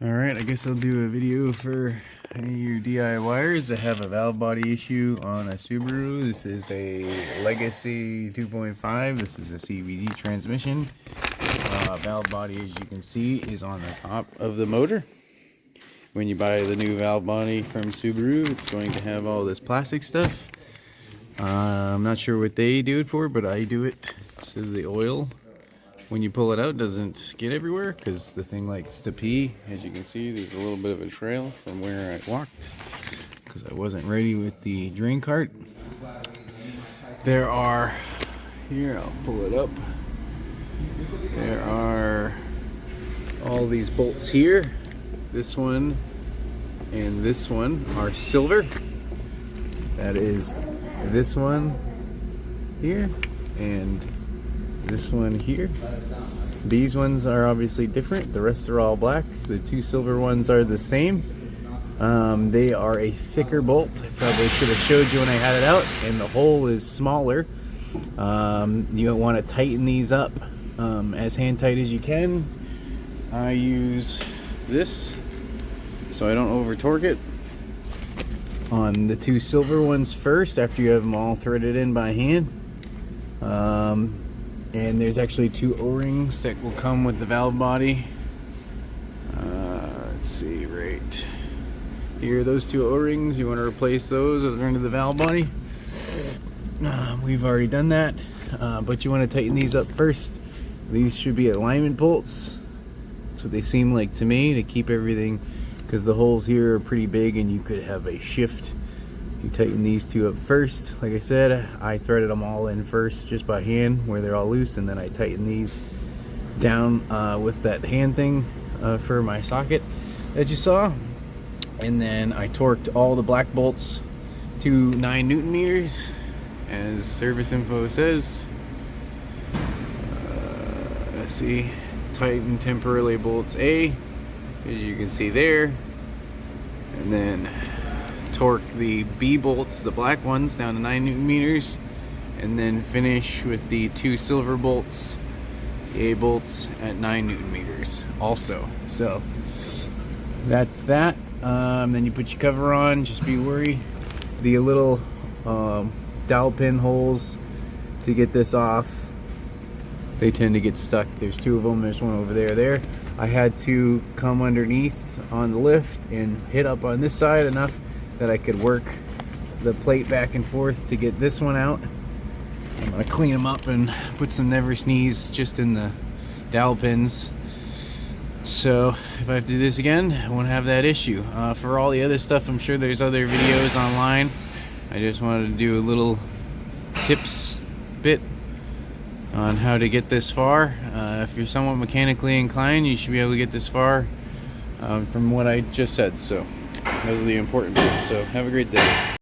Alright, I guess I'll do a video for any of you DIYers that have a valve body issue on a Subaru. This is a Legacy 2.5. This is a CVT transmission. Valve body, as you can see, is on the top of the motor. When you buy the new valve body from Subaru, it's going to have all this plastic stuff. I'm not sure what they do it for, but I do it so the oil, when you pull it out, doesn't get everywhere, because the thing likes to pee. As you can see, there's a little bit of a trail from where I walked because I wasn't ready with the drain cart. There are, here, I'll pull it up. There are all these bolts here. This one and this one are silver. That is this one here and this one here. These ones are obviously different. The rest are all black. The two silver ones are the same. They are a thicker bolt. I probably should have showed you when I had it out. And the hole is smaller. You don't want to tighten these up as hand tight as you can. I use this so I don't over torque it on the two silver ones first after you have them all threaded in by hand. And there's actually two O-rings that will come with the valve body. Let's see, right here, those two O-rings, you want to replace those as they're into the valve body. We've already done that, but you want to tighten these up first. These should be alignment bolts. That's what they seem like to me, to keep everything, because the holes here are pretty big and you could have a shift. You tighten these two up first. Like I said, I threaded them all in first just by hand where they're all loose, and then I tighten these down with that hand thing for my socket that you saw. And then I torqued all the black bolts to 9 Newton meters, as service info says. Let's see, tighten temporarily bolts A, as you can see there, and then torque the B bolts, the black ones, down to 9 Newton meters, and then finish with the two silver bolts, A bolts, at 9 Newton meters also. So that's that. Then you put your cover on. Just be worried, the little dowel pin holes to get this off, they tend to get stuck. There's two of them. There's one over there. I had to come underneath on the lift and hit up on this side enough that I could work the plate back and forth to get this one out. I'm gonna clean them up and put some Never Sneeze just in the dowel pins, so if I have to do this again, I won't have that issue. For all the other stuff, I'm sure there's other videos online. I just wanted to do a little tips bit on how to get this far. If you're somewhat mechanically inclined, you should be able to get this far from what I just said. So those are the important bits. So have a great day.